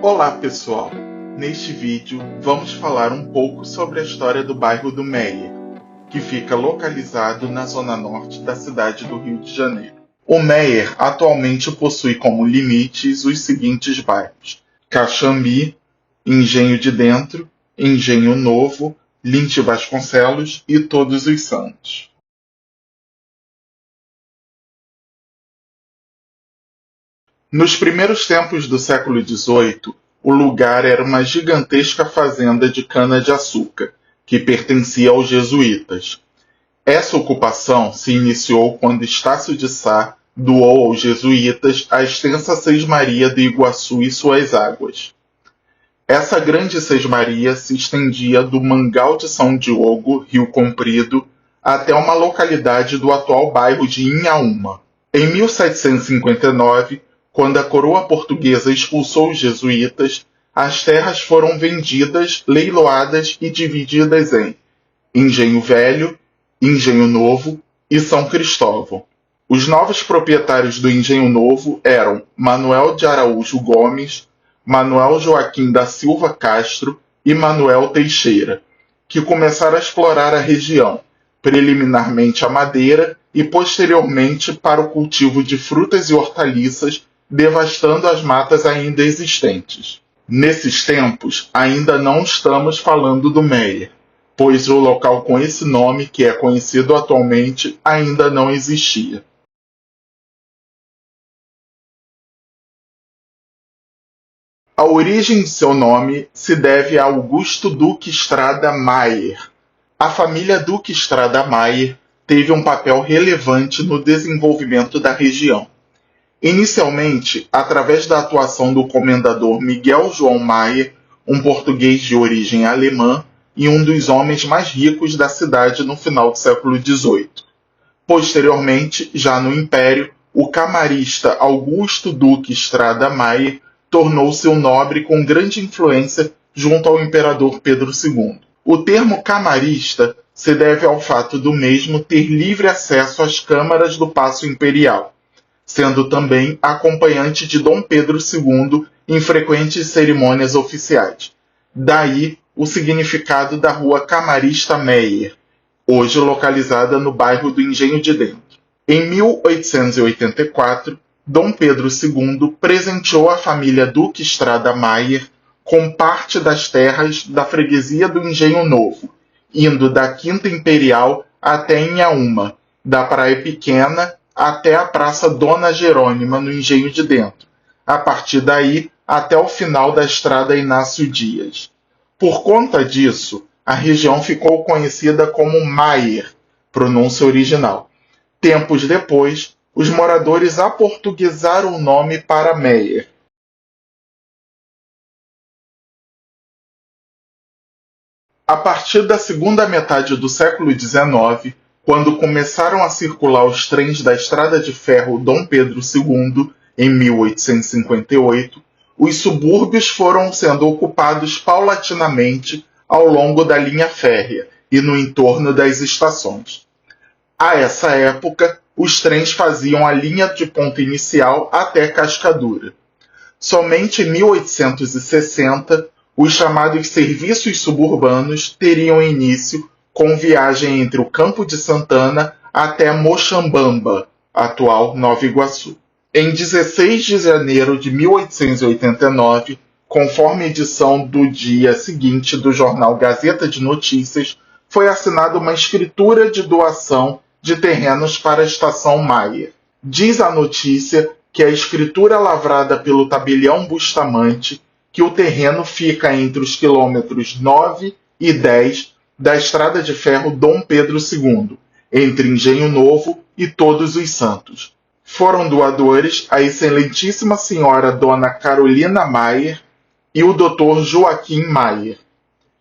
Olá pessoal, neste vídeo vamos falar um pouco sobre a história do bairro do Meier, que fica localizado na zona norte da cidade do Rio de Janeiro. O Meier atualmente possui como limites os seguintes bairros: Caxambi, Engenho de Dentro, Engenho Novo, Lins de Vasconcelos e Todos os Santos. Nos primeiros tempos do século XVIII, o lugar era uma gigantesca fazenda de cana-de-açúcar, que pertencia aos jesuítas. Essa ocupação se iniciou quando Estácio de Sá doou aos jesuítas a extensa Sesmaria do Iguaçu e suas águas. Essa grande sesmaria se estendia do Mangal de São Diogo, Rio Comprido, até uma localidade do atual bairro de Inhaúma. Em 1759, quando a coroa portuguesa expulsou os jesuítas, as terras foram vendidas, leiloadas e divididas em Engenho Velho, Engenho Novo e São Cristóvão. Os novos proprietários do Engenho Novo eram Manuel de Araújo Gomes, Manuel Joaquim da Silva Castro e Manuel Teixeira, que começaram a explorar a região, preliminarmente a madeira e posteriormente para o cultivo de frutas e hortaliças, devastando as matas ainda existentes. Nesses tempos, ainda não estamos falando do Meier, pois o local com esse nome, que é conhecido atualmente, ainda não existia. A origem de seu nome se deve a Augusto Duque Estrada Maier. A família Duque Estrada Maier teve um papel relevante no desenvolvimento da região. Inicialmente, através da atuação do comendador Miguel João Maier, um português de origem alemã e um dos homens mais ricos da cidade no final do século XVIII. Posteriormente, já no Império, o camarista Augusto Duque Estrada Maier tornou-se um nobre com grande influência junto ao imperador Pedro II. O termo camarista se deve ao fato do mesmo ter livre acesso às câmaras do Paço Imperial, sendo também acompanhante de Dom Pedro II em frequentes cerimônias oficiais. Daí o significado da rua Camarista Meier, hoje localizada no bairro do Engenho de Dentro. Em 1884, Dom Pedro II presenteou a família Duque Estrada Maier com parte das terras da freguesia do Engenho Novo, indo da Quinta Imperial até Inhaúma, da Praia Pequena até a Praça Dona Jerônima, no Engenho de Dentro, a partir daí até o final da Estrada Inácio Dias. Por conta disso, a região ficou conhecida como Maier, pronúncia original. Tempos depois, os moradores aportuguesaram o nome para Meier. A partir da segunda metade do século XIX, quando começaram a circular os trens da Estrada de Ferro Dom Pedro II, em 1858, os subúrbios foram sendo ocupados paulatinamente ao longo da linha férrea e no entorno das estações. A essa época, os trens faziam a linha de ponta inicial até Cascadura. Somente em 1860, os chamados serviços suburbanos teriam início com viagem entre o Campo de Santana até Moxambamba, atual Nova Iguaçu. Em 16 de janeiro de 1889, conforme edição do dia seguinte do jornal Gazeta de Notícias, foi assinada uma escritura de doação de terrenos para a estação Maier. Diz a notícia que a escritura lavrada pelo tabelião Bustamante que o terreno fica entre os quilômetros 9 e 10 da Estrada de Ferro Dom Pedro II, entre Engenho Novo e Todos os Santos. Foram doadores a excelentíssima senhora Dona Carolina Maier e o Dr. Joaquim Maier.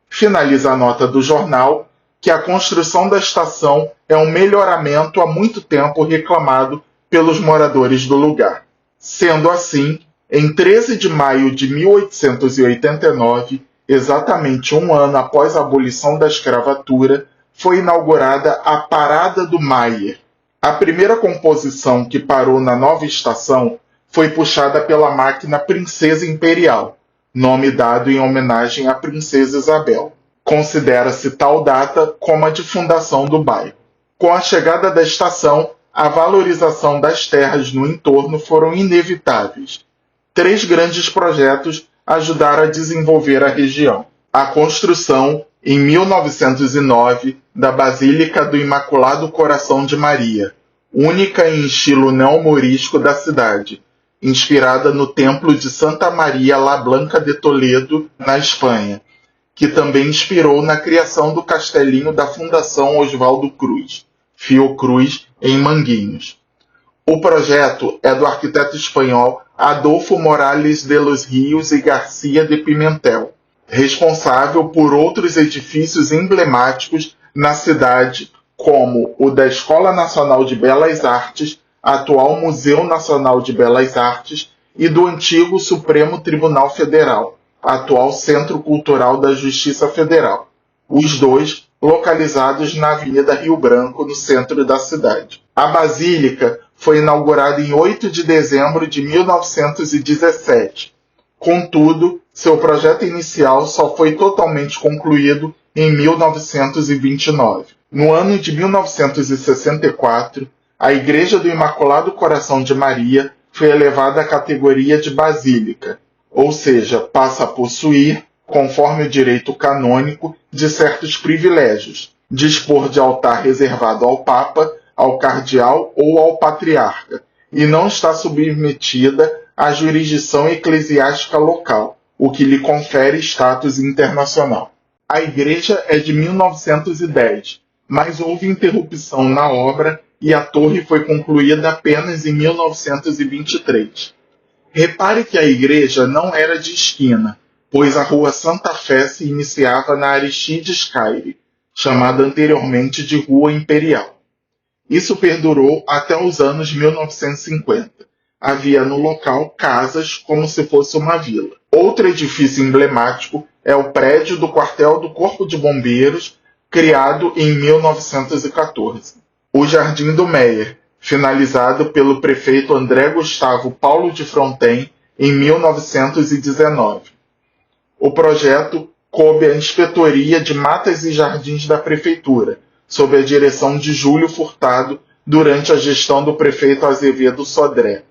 Finaliza a nota do jornal que a construção da estação é um melhoramento há muito tempo reclamado pelos moradores do lugar. Sendo assim, em 13 de maio de 1889, exatamente um ano após a abolição da escravatura, foi inaugurada a Parada do Maier. A primeira composição que parou na nova estação foi puxada pela máquina Princesa Imperial, nome dado em homenagem à princesa Isabel. Considera-se tal data como a de fundação do bairro. Com a chegada da estação, a valorização das terras no entorno foram inevitáveis. 3 grandes projetos ajudaram a desenvolver a região. A construção, em 1909, da Basílica do Imaculado Coração de Maria, única em estilo neomorisco da cidade, inspirada no templo de Santa Maria la Blanca de Toledo, na Espanha, que também inspirou na criação do castelinho da Fundação Oswaldo Cruz, Fiocruz, em Manguinhos. O projeto é do arquiteto espanhol Adolfo Morales de los Rios y García de Pimentel, responsável por outros edifícios emblemáticos na cidade, como o da Escola Nacional de Belas Artes, atual Museu Nacional de Belas Artes, e do antigo Supremo Tribunal Federal, atual Centro Cultural da Justiça Federal, os dois localizados na Avenida Rio Branco, no centro da cidade. A Basílica foi inaugurada em 8 de dezembro de 1917. Contudo, seu projeto inicial só foi totalmente concluído em 1929. No ano de 1964, a Igreja do Imaculado Coração de Maria foi elevada à categoria de basílica, ou seja, passa a possuir, conforme o direito canônico, de certos privilégios, dispor de altar reservado ao Papa, ao cardeal ou ao patriarca, e não está submetida à jurisdição eclesiástica local, o que lhe confere status internacional. A igreja é de 1910, mas houve interrupção na obra e a torre foi concluída apenas em 1923. Repare que a igreja não era de esquina, pois a Rua Santa Fé se iniciava na Aristides Caire, chamada anteriormente de Rua Imperial. Isso perdurou até os anos 1950. Havia no local casas como se fosse uma vila. Outro edifício emblemático é o prédio do quartel do Corpo de Bombeiros, criado em 1914. O Jardim do Meier, finalizado pelo prefeito André Gustavo Paulo de Fronten em 1919. O projeto coube à Inspetoria de Matas e Jardins da Prefeitura, sob a direção de Júlio Furtado, durante a gestão do prefeito Azevedo Sodré.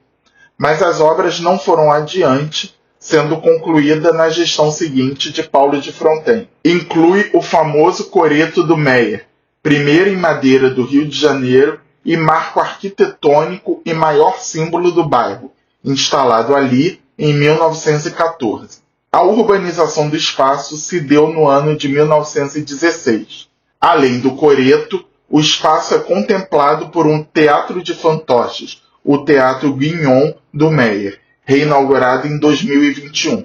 Mas as obras não foram adiante, sendo concluída na gestão seguinte de Paulo de Fronten. Inclui o famoso coreto do Meier, primeiro em madeira do Rio de Janeiro e marco arquitetônico e maior símbolo do bairro, instalado ali em 1914. A urbanização do espaço se deu no ano de 1916. Além do coreto, o espaço é contemplado por um teatro de fantoches, o Teatro Guignon do Meier, reinaugurado em 2021.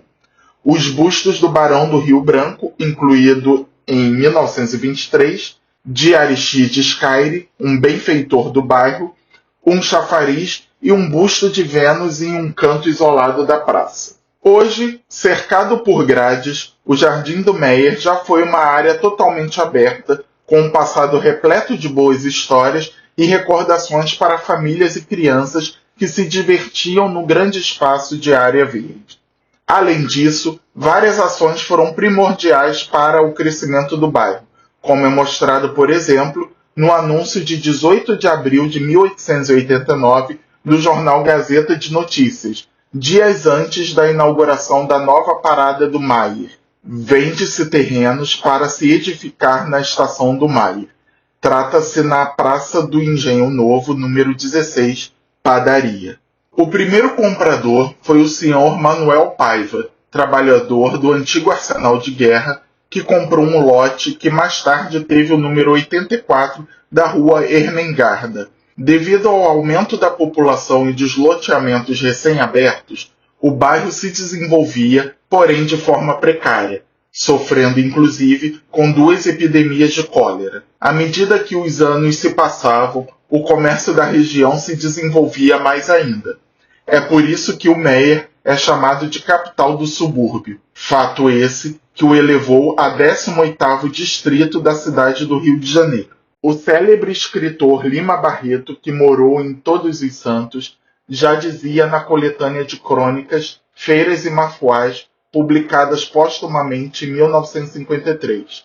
Os bustos do Barão do Rio Branco, incluído em 1923, de Aristides Caire, um benfeitor do bairro, um chafariz e um busto de Vênus em um canto isolado da praça. Hoje, cercado por grades, o Jardim do Meier já foi uma área totalmente aberta, com um passado repleto de boas histórias e recordações para famílias e crianças que se divertiam no grande espaço de área verde. Além disso, várias ações foram primordiais para o crescimento do bairro, como é mostrado, por exemplo, no anúncio de 18 de abril de 1889 do jornal Gazeta de Notícias, dias antes da inauguração da nova parada do Meier. Vende-se terrenos para se edificar na estação do Meier. Trata-se na Praça do Engenho Novo, número 16, Padaria. O primeiro comprador foi o Sr. Manuel Paiva, trabalhador do antigo arsenal de guerra, que comprou um lote que mais tarde teve o número 84 da Rua Ermengarda. Devido ao aumento da população e dos loteamentos recém-abertos, o bairro se desenvolvia, porém de forma precária, sofrendo inclusive com 2 epidemias de cólera. À medida que os anos se passavam, o comércio da região se desenvolvia mais ainda. É por isso que o Meier é chamado de capital do subúrbio, fato esse que o elevou a 18º distrito da cidade do Rio de Janeiro. O célebre escritor Lima Barreto, que morou em Todos os Santos, já dizia na coletânea de crônicas Feiras e Mafuás, publicadas póstumamente em 1953.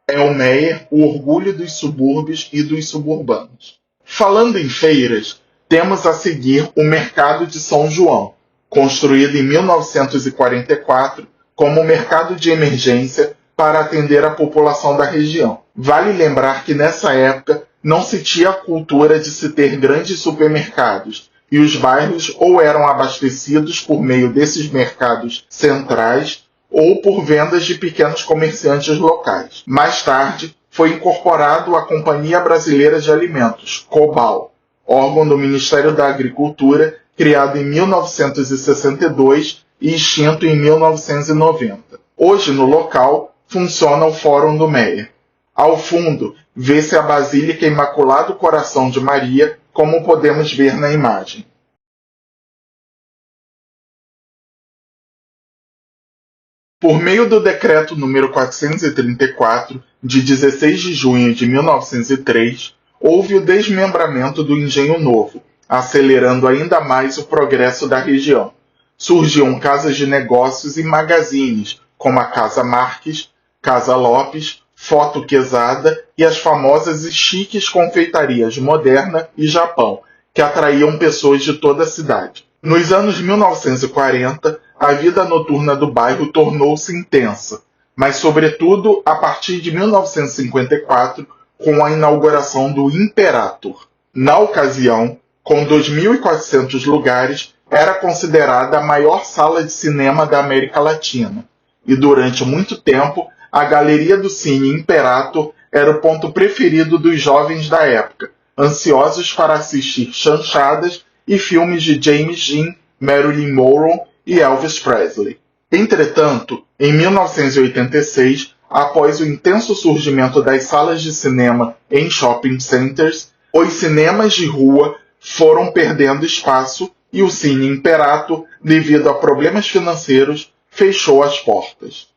El Meyer, o orgulho dos subúrbios e dos suburbanos. Falando em feiras, temos a seguir o Mercado de São João, construído em 1944 como mercado de emergência para atender a população da região. Vale lembrar que nessa época não se tinha a cultura de se ter grandes supermercados, e os bairros ou eram abastecidos por meio desses mercados centrais ou por vendas de pequenos comerciantes locais. Mais tarde, foi incorporado à Companhia Brasileira de Alimentos, COBAL, órgão do Ministério da Agricultura, criado em 1962 e extinto em 1990. Hoje, no local, funciona o Fórum do Meyer. Ao fundo, vê-se a Basílica Imaculado Coração de Maria, como podemos ver na imagem. Por meio do Decreto nº 434, de 16 de junho de 1903, houve o desmembramento do Engenho Novo, acelerando ainda mais o progresso da região. Surgiam casas de negócios e magazines, como a Casa Marques, Casa Lopes, Foto Quezada e as famosas e chiques confeitarias Moderna e Japão, que atraíam pessoas de toda a cidade. Nos anos 1940, a vida noturna do bairro tornou-se intensa, mas sobretudo a partir de 1954, com a inauguração do Imperator. Na ocasião, com 2.400 lugares, era considerada a maior sala de cinema da América Latina, e durante muito tempo, a Galeria do Cine Imperator era o ponto preferido dos jovens da época, ansiosos para assistir chanchadas e filmes de James Dean, Marilyn Monroe e Elvis Presley. Entretanto, em 1986, após o intenso surgimento das salas de cinema em shopping centers, os cinemas de rua foram perdendo espaço e o Cine Imperator, devido a problemas financeiros, fechou as portas.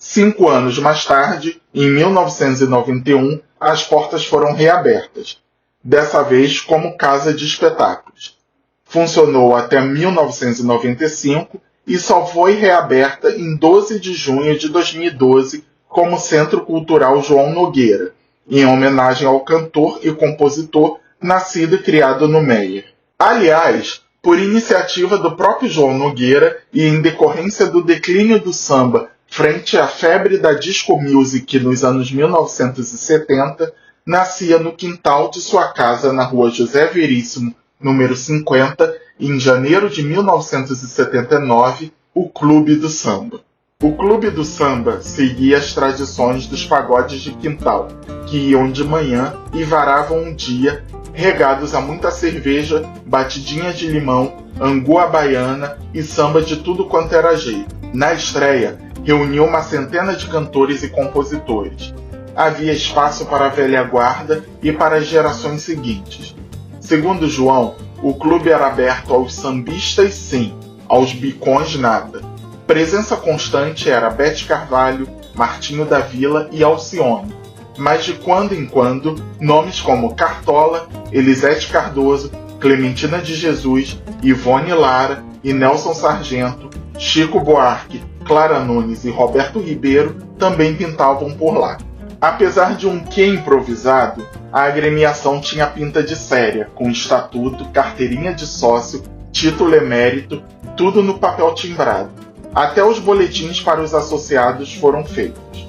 5 anos mais tarde, em 1991, as portas foram reabertas, dessa vez como casa de espetáculos. Funcionou até 1995 e só foi reaberta em 12 de junho de 2012 como Centro Cultural João Nogueira, em homenagem ao cantor e compositor nascido e criado no Meyer. Aliás, por iniciativa do próprio João Nogueira e em decorrência do declínio do samba frente à febre da disco music nos anos 1970, nascia no quintal de sua casa na rua José Veríssimo, número 50, em janeiro de 1979, o Clube do Samba. O Clube do Samba seguia as tradições dos pagodes de quintal, que iam de manhã e varavam um dia, regados a muita cerveja, batidinha de limão, angu à baiana e samba de tudo quanto era jeito. Na estreia, reuniu uma centena de cantores e compositores. Havia espaço para a velha guarda e para as gerações seguintes. Segundo João, o clube era aberto aos sambistas sim, aos bicões nada. Presença constante era Bete Carvalho, Martinho da Vila e Alcione, mas de quando em quando, nomes como Cartola, Elisete Cardoso, Clementina de Jesus, Ivone Lara e Nelson Sargento, Chico Buarque, Clara Nunes e Roberto Ribeiro também pintavam por lá. Apesar de um quê improvisado, a agremiação tinha pinta de séria, com estatuto, carteirinha de sócio, título emérito, tudo no papel timbrado. Até os boletins para os associados foram feitos.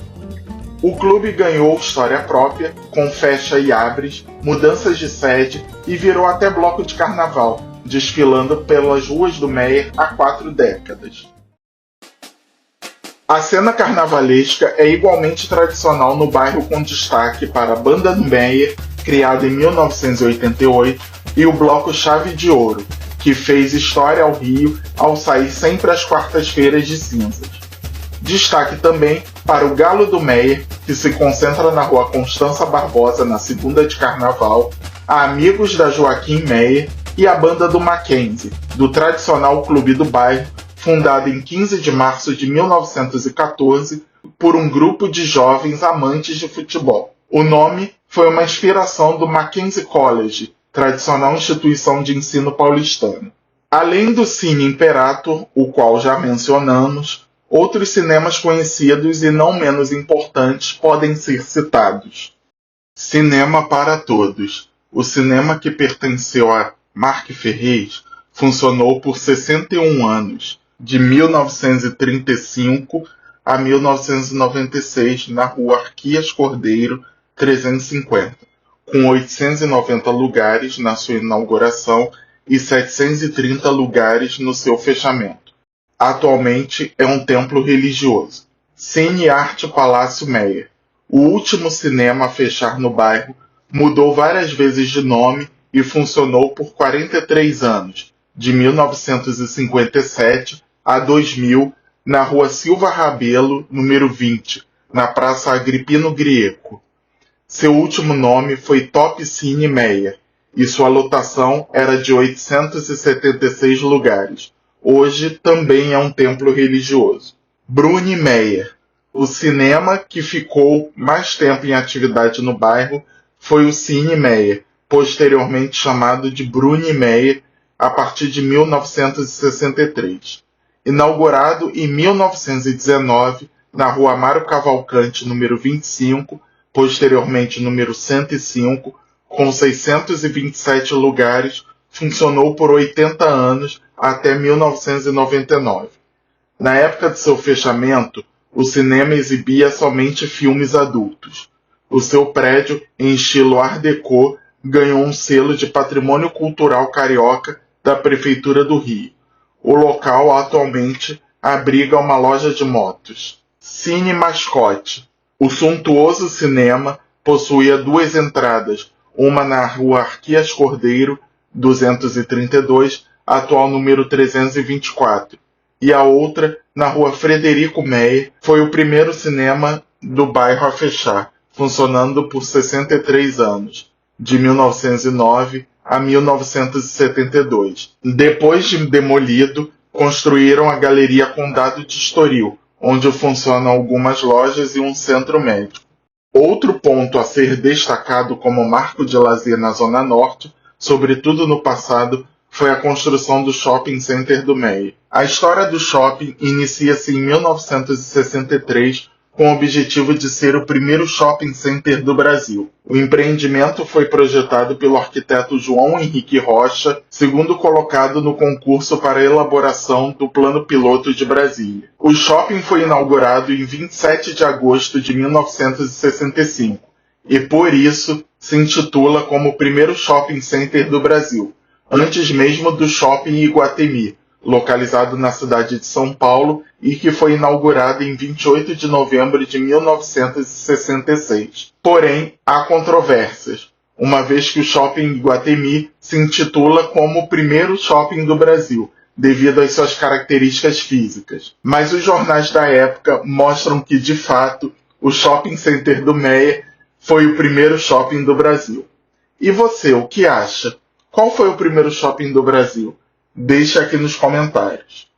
O clube ganhou história própria, com fecha e abres, mudanças de sede e virou até bloco de carnaval, desfilando pelas ruas do Meyer há 4 décadas. A cena carnavalesca é igualmente tradicional no bairro, com destaque para a Banda do Meyer, criada em 1988, e o bloco Chave de Ouro, que fez história ao Rio ao sair sempre às quartas-feiras de cinzas. Destaque também para o Galo do Meyer, que se concentra na rua Constança Barbosa na segunda de carnaval, a Amigos da Joaquim Meyer e a Banda do Mackenzie, do tradicional clube do bairro, fundado em 15 de março de 1914 por um grupo de jovens amantes de futebol. O nome foi uma inspiração do Mackenzie College, tradicional instituição de ensino paulistano. Além do Cine Imperator, o qual já mencionamos, Outros cinemas conhecidos e não menos importantes podem ser citados. Cinema para Todos. O cinema, que pertenceu a Marc Ferrez, funcionou por 61 anos, de 1935 a 1996, na Rua Arquias Cordeiro, 350, com 890 lugares na sua inauguração e 730 lugares no seu fechamento. Atualmente é um templo religioso. Cine Arte Palácio Meyer. O último cinema a fechar no bairro mudou várias vezes de nome e funcionou por 43 anos, de 1957 a 2000, na Rua Silva Rabelo, número 20, na Praça Agripino Grieco. Seu último nome foi Top Cine Meyer, e sua lotação era de 876 lugares. Hoje também é um templo religioso. Bruni Meyer. O cinema que ficou mais tempo em atividade no bairro foi o Cine Meyer, posteriormente chamado de Bruni Meyer, a partir de 1963. Inaugurado em 1919 na Rua Amaro Cavalcante, número 25, posteriormente número 105, com 627 lugares, funcionou por 80 anos até 1999. Na época de seu fechamento, o cinema exibia somente filmes adultos. O seu prédio, em estilo Art Deco, ganhou um selo de Patrimônio Cultural Carioca da Prefeitura do Rio. O local atualmente abriga uma loja de motos. Cine Mascote. O suntuoso cinema possuía duas entradas, uma na Rua Arquias Cordeiro, 232, atual número 324, e a outra na Rua Frederico Meyer. Foi o primeiro cinema do bairro a fechar, funcionando por 63 anos, de 1909 a 1972. Depois de demolido, construíram a Galeria Condado de Estoril, onde funcionam algumas lojas e um centro médico. Outro ponto a ser destacado como marco de lazer na Zona Norte, sobretudo no passado, foi a construção do Shopping Center do Meyer. A história do shopping inicia-se em 1963, com o objetivo de ser o primeiro shopping center do Brasil. O empreendimento foi projetado pelo arquiteto João Henrique Rocha, segundo colocado no concurso para a elaboração do Plano Piloto de Brasília. O shopping foi inaugurado em 27 de agosto de 1965 e, por isso, se intitula como o primeiro shopping center do Brasil, antes mesmo do Shopping Iguatemi, localizado na cidade de São Paulo e que foi inaugurado em 28 de novembro de 1966. Porém, há controvérsias, uma vez que o Shopping Iguatemi se intitula como o primeiro shopping do Brasil, devido às suas características físicas. Mas os jornais da época mostram que, de fato, o Shopping Center do Meyer foi o primeiro shopping do Brasil. E você, o que acha? Qual foi o primeiro shopping do Brasil? Deixe aqui nos comentários.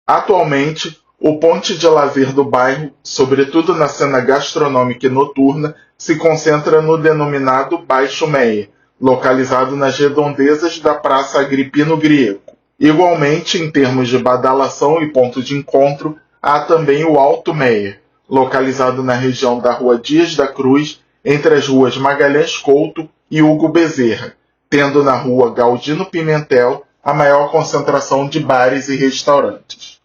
Atualmente, o ponto de lazer do bairro, sobretudo na cena gastronômica e noturna, se concentra no denominado Baixo Meyer, localizado nas redondezas da Praça Agripino Grieco. Igualmente, em termos de badalação e ponto de encontro, há também o Alto Meyer, localizado na região da Rua Dias da Cruz, entre as ruas Magalhães Couto e Hugo Bezerra, tendo na Rua Galdino Pimentel a maior concentração de bares e restaurantes.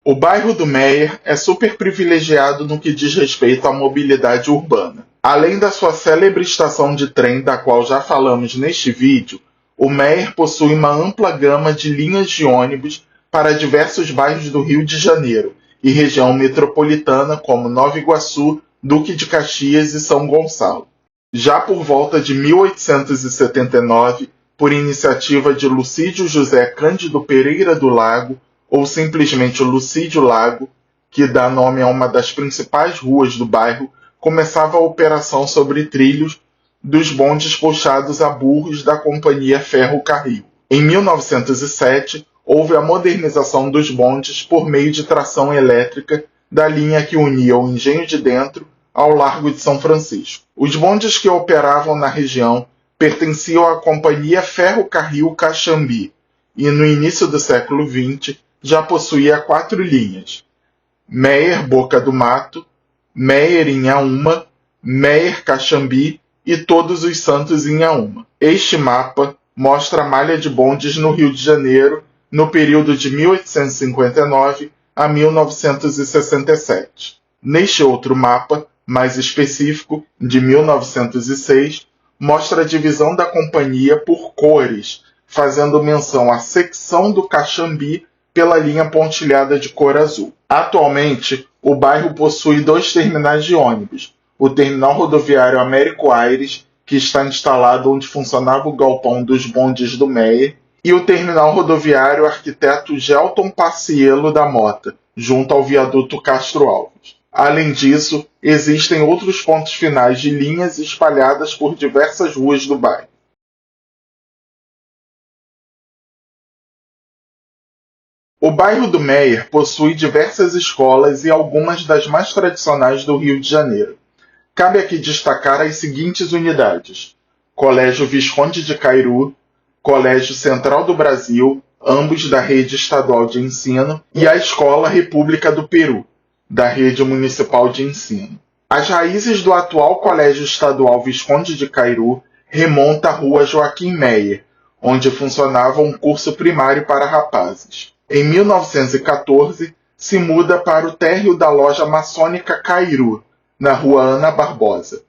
O bairro do Meyer é super privilegiado no que diz respeito à mobilidade urbana. Além da sua célebre estação de trem, da qual já falamos neste vídeo, o Meyer possui uma ampla gama de linhas de ônibus para diversos bairros do Rio de Janeiro e região metropolitana como Nova Iguaçu, Duque de Caxias e São Gonçalo. Já por volta de 1879, por iniciativa de Lucídio José Cândido Pereira do Lago, ou simplesmente Lucídio Lago, que dá nome a uma das principais ruas do bairro, começava a operação sobre trilhos dos bondes puxados a burros da Companhia Ferro Carril. Em 1907, houve a modernização dos bondes por meio de tração elétrica da linha que unia o Engenho de Dentro ao Largo de São Francisco. Os bondes que operavam na região pertenciam à Companhia Ferro Carril Caxambi, e no início do século XX já possuía 4 linhas: Meyer Boca do Mato, Meyer Inhaúma, Meyer Caxambi e Todos os Santos Inhaúma. Este mapa mostra a malha de bondes no Rio de Janeiro no período de 1859 a 1967. Neste outro mapa, mais específico, de 1906, mostra a divisão da companhia por cores, fazendo menção à secção do Caxambi pela linha pontilhada de cor azul. Atualmente, o bairro possui 2 terminais de ônibus: o terminal rodoviário Américo Aires, que está instalado onde funcionava o galpão dos bondes do Meyer, e o terminal rodoviário Arquiteto Gelton Paciello da Mota, junto ao viaduto Castro Alves. Além disso, existem outros pontos finais de linhas espalhadas por diversas ruas do bairro. O bairro do Meyer possui diversas escolas e algumas das mais tradicionais do Rio de Janeiro. Cabe aqui destacar as seguintes unidades: Colégio Visconde de Cairu, Colégio Central do Brasil, ambos da rede estadual de ensino, e a Escola República do Peru, da rede municipal de ensino. As raízes do atual Colégio Estadual Visconde de Cairu remontam à Rua Joaquim Meyer, onde funcionava um curso primário para rapazes. Em 1914, se muda para o térreo da loja maçônica Cairu, na Rua Ana Barbosa,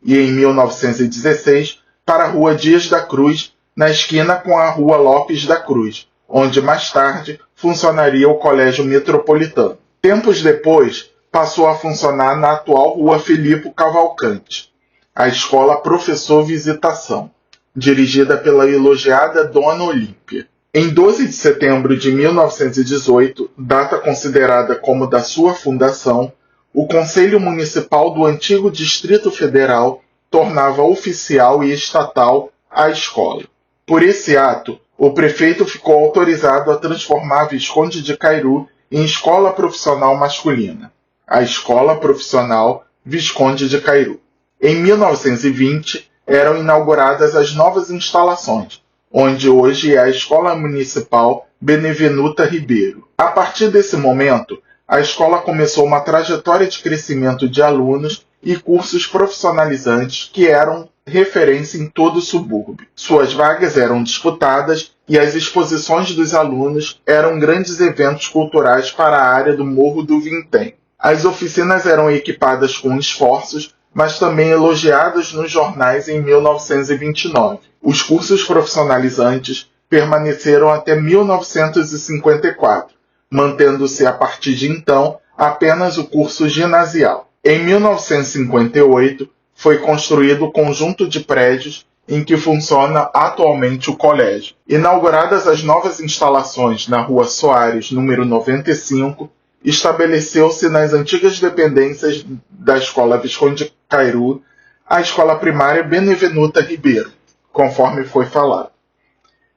e em 1916 para a Rua Dias da Cruz, na esquina com a Rua Lopes da Cruz, onde mais tarde funcionaria o Colégio Metropolitano. Tempos depois, passou a funcionar na atual Rua Filipe Cavalcante, a Escola Professor Visitação, dirigida pela elogiada Dona Olímpia. Em 12 de setembro de 1918, data considerada como da sua fundação, o Conselho Municipal do antigo Distrito Federal tornava oficial e estatal a escola. Por esse ato, o prefeito ficou autorizado a transformar a Visconde de Cairu em escola profissional masculina, a Escola Profissional Visconde de Cairu. Em 1920, eram inauguradas as novas instalações, onde hoje é a Escola Municipal Benevenuta Ribeiro. A partir desse momento, a escola começou uma trajetória de crescimento de alunos e cursos profissionalizantes que eram referência em todo o subúrbio. Suas vagas eram disputadas e as exposições dos alunos eram grandes eventos culturais para a área do Morro do Vintém. As oficinas eram equipadas com esforços, mas também elogiadas nos jornais em 1929. Os cursos profissionalizantes permaneceram até 1954, mantendo-se a partir de então apenas o curso ginasial. Em 1958, foi construído o conjunto de prédios em que funciona atualmente o colégio. Inauguradas as novas instalações na Rua Soares, número 95, estabeleceu-se nas antigas dependências da Escola Visconde de Cairu a Escola Primária Benevenuta Ribeiro, conforme foi falado.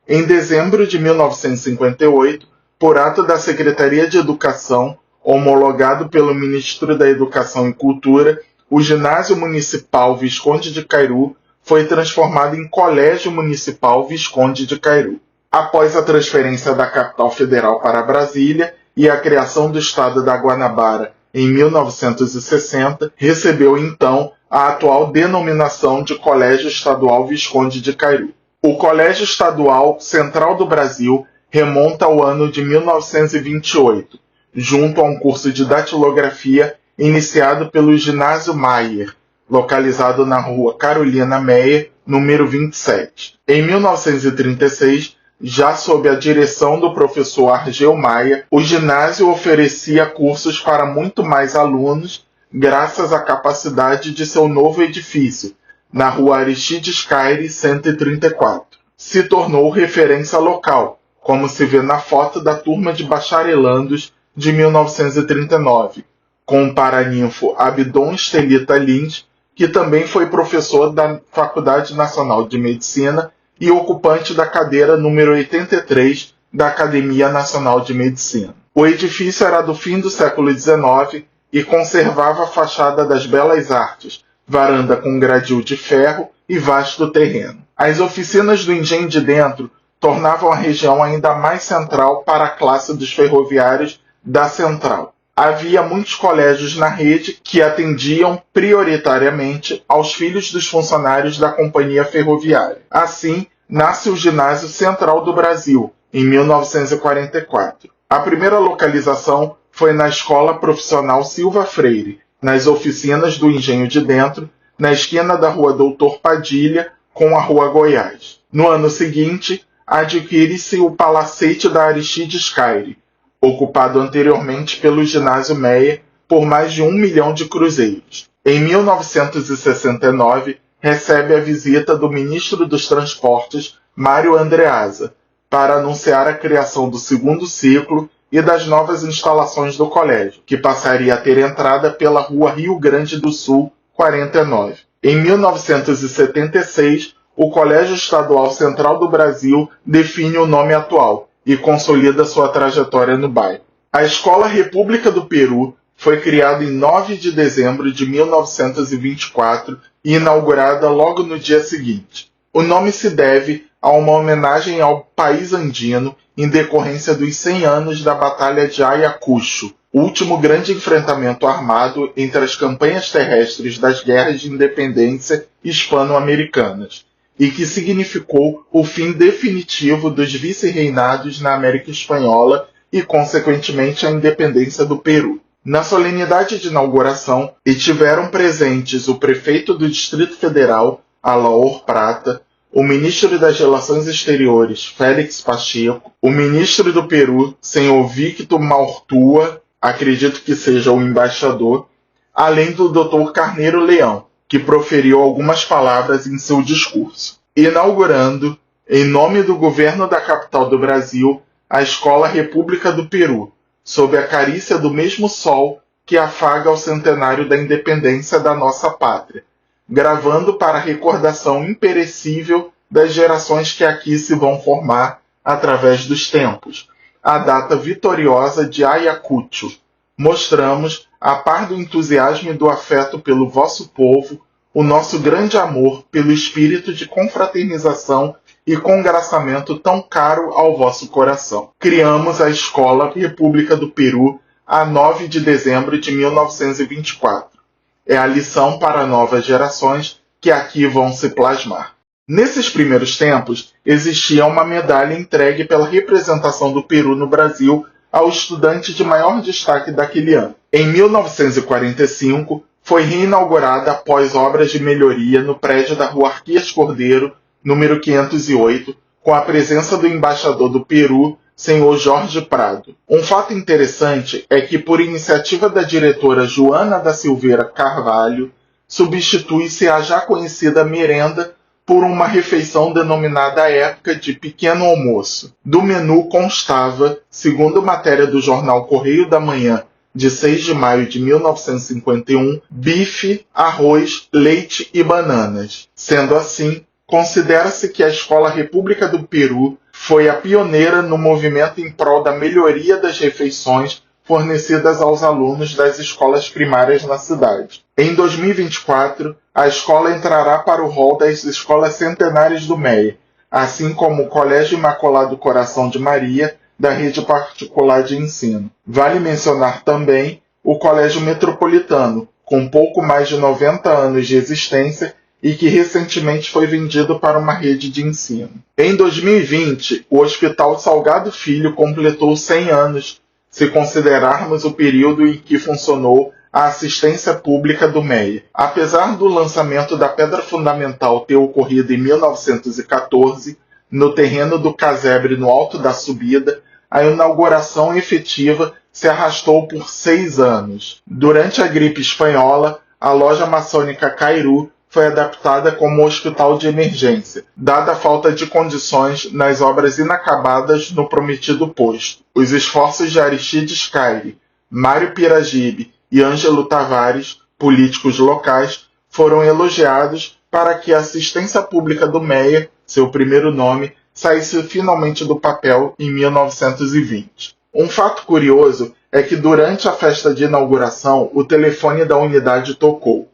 Em dezembro de 1958, por ato da Secretaria de Educação, homologado pelo Ministro da Educação e Cultura, o Ginásio Municipal Visconde de Cairu foi transformado em Colégio Municipal Visconde de Cairu. Após a transferência da capital federal para Brasília e a criação do Estado da Guanabara em 1960, recebeu então a atual denominação de Colégio Estadual Visconde de Cairu. O Colégio Estadual Central do Brasil remonta ao ano de 1928, junto a um curso de datilografia iniciado pelo Ginásio Maier, localizado na Rua Carolina Meyer, número 27. Em 1936, já sob a direção do professor Argel Maia, o ginásio oferecia cursos para muito mais alunos, graças à capacidade de seu novo edifício, na Rua Aristides Caire 134. Se tornou referência local, como se vê na foto da turma de bacharelandos de 1939, com o paraninfo Abdon Estelita Lins, que também foi professor da Faculdade Nacional de Medicina e ocupante da cadeira número 83 da Academia Nacional de Medicina. O edifício era do fim do século XIX e conservava a fachada das Belas Artes, varanda com gradil de ferro e vasto terreno. As oficinas do Engenho de Dentro tornavam a região ainda mais central para a classe dos ferroviários da Central. Havia muitos colégios na rede que atendiam prioritariamente aos filhos dos funcionários da Companhia Ferroviária. Assim, nasce o Ginásio Central do Brasil, em 1944. A primeira localização foi na Escola Profissional Silva Freire, nas oficinas do Engenho de Dentro, na esquina da Rua Doutor Padilha com a Rua Goiás. No ano seguinte, adquire-se o Palacete da Aristides Caire, ocupado anteriormente pelo Ginásio Meyer por mais de 1 milhão de cruzeiros. Em 1969, recebe a visita do ministro dos Transportes, Mário Andreasa, para anunciar a criação do segundo ciclo e das novas instalações do colégio, que passaria a ter entrada pela Rua Rio Grande do Sul, 49. Em 1976, o Colégio Estadual Central do Brasil define o nome atual e consolida sua trajetória no bairro. A Escola República do Peru foi criada em 9 de dezembro de 1924 e inaugurada logo no dia seguinte. O nome se deve a uma homenagem ao país andino em decorrência dos 100 anos da Batalha de Ayacucho, o último grande enfrentamento armado entre as campanhas terrestres das guerras de independência hispano-americanas, e que significou o fim definitivo dos vice-reinados na América Espanhola e, consequentemente, a independência do Peru. Na solenidade de inauguração, estiveram presentes o prefeito do Distrito Federal, Alaor Prata, o ministro das Relações Exteriores, Félix Pacheco, o ministro do Peru, senhor Victor Maurtua, acredito que seja o embaixador, além do Dr. Carneiro Leão, que proferiu algumas palavras em seu discurso, inaugurando, em nome do governo da capital do Brasil, a Escola República do Peru, sob a carícia do mesmo sol que afaga o centenário da independência da nossa pátria, gravando para a recordação imperecível das gerações que aqui se vão formar através dos tempos, a data vitoriosa de Ayacucho. Mostramos, a par do entusiasmo e do afeto pelo vosso povo, o nosso grande amor pelo espírito de confraternização e congraçamento tão caro ao vosso coração. Criamos a Escola República do Peru a 9 de dezembro de 1924. É a lição para novas gerações que aqui vão se plasmar. Nesses primeiros tempos, existia uma medalha entregue pela representação do Peru no Brasil ao estudante de maior destaque daquele ano. Em 1945, foi reinaugurada após obras de melhoria no prédio da Rua Arquias Cordeiro, número 508, com a presença do embaixador do Peru, senhor Jorge Prado. Um fato interessante é que, por iniciativa da diretora Joana da Silveira Carvalho, substitui-se a já conhecida merenda por uma refeição denominada à época de pequeno almoço. Do menu constava, segundo matéria do jornal Correio da Manhã, de 6 de maio de 1951, bife, arroz, leite e bananas. Sendo assim, considera-se que a Escola República do Peru foi a pioneira no movimento em prol da melhoria das refeições fornecidas aos alunos das escolas primárias na cidade. Em 2024, a escola entrará para o rol das escolas centenárias do Meyer, assim como o Colégio Imaculado Coração de Maria, da rede particular de ensino. Vale mencionar também o Colégio Metropolitano, com pouco mais de 90 anos de existência e que recentemente foi vendido para uma rede de ensino. Em 2020, o Hospital Salgado Filho completou 100 anos, se considerarmos o período em que funcionou a assistência pública do Meyer. Apesar do lançamento da pedra fundamental ter ocorrido em 1914, no terreno do casebre no alto da subida, a inauguração efetiva se arrastou por 6 anos. Durante a gripe espanhola, a loja maçônica Cairu foi adaptada como hospital de emergência, dada a falta de condições nas obras inacabadas no prometido posto. Os esforços de Aristides Caire, Mário Piragibe e Ângelo Tavares, políticos locais, foram elogiados para que a assistência pública do Meyer, seu primeiro nome, saísse finalmente do papel em 1920. Um fato curioso é que durante a festa de inauguração o telefone da unidade tocou.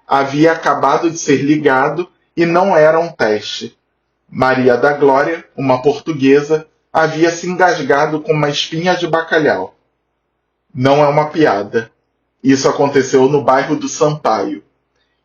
Havia acabado de ser ligado e não era um teste. Maria da Glória, uma portuguesa, havia se engasgado com uma espinha de bacalhau. Não é uma piada. Isso aconteceu no bairro do Sampaio.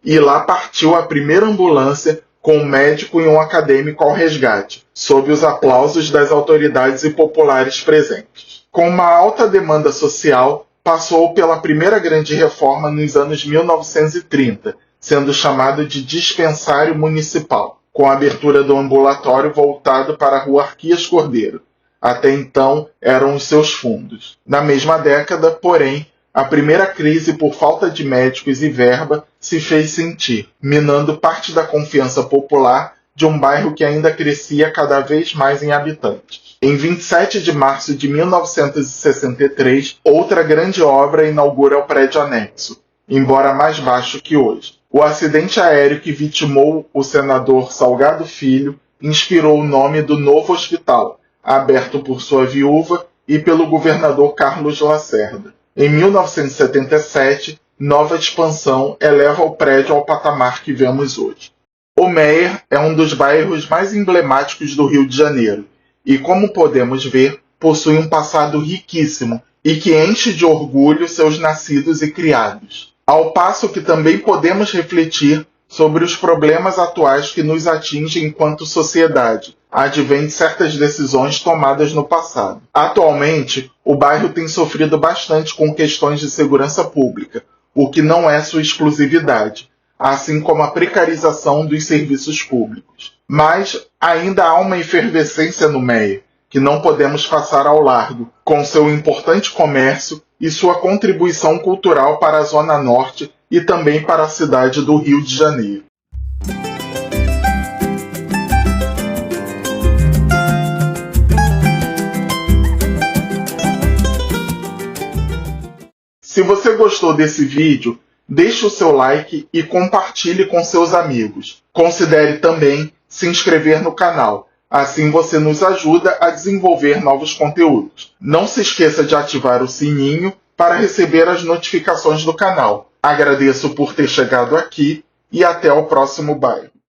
E lá partiu a primeira ambulância com um médico e um acadêmico ao resgate, sob os aplausos das autoridades e populares presentes. Com uma alta demanda social, passou pela primeira grande reforma nos anos 1930, sendo chamado de dispensário municipal, com a abertura do ambulatório voltado para a Rua Arquias Cordeiro. Até então eram os seus fundos. Na mesma década, porém, a primeira crise por falta de médicos e verba se fez sentir, minando parte da confiança popular de um bairro que ainda crescia cada vez mais em habitantes. Em 27 de março de 1963, outra grande obra inaugura o prédio anexo, embora mais baixo que hoje. O acidente aéreo que vitimou o senador Salgado Filho inspirou o nome do novo hospital, aberto por sua viúva e pelo governador Carlos Lacerda. Em 1977, nova expansão eleva o prédio ao patamar que vemos hoje. O Meier é um dos bairros mais emblemáticos do Rio de Janeiro e, como podemos ver, possui um passado riquíssimo e que enche de orgulho seus nascidos e criados. Ao passo que também podemos refletir sobre os problemas atuais que nos atingem enquanto sociedade, advém de certas decisões tomadas no passado. Atualmente, o bairro tem sofrido bastante com questões de segurança pública, o que não é sua exclusividade, assim como a precarização dos serviços públicos. Mas ainda há uma efervescência no Meier, que não podemos passar ao largo, com seu importante comércio e sua contribuição cultural para a Zona Norte e também para a cidade do Rio de Janeiro. Se você gostou desse vídeo, deixe o seu like e compartilhe com seus amigos. Considere também se inscrever no canal, assim você nos ajuda a desenvolver novos conteúdos. Não se esqueça de ativar o sininho para receber as notificações do canal. Agradeço por ter chegado aqui e até o próximo bairro.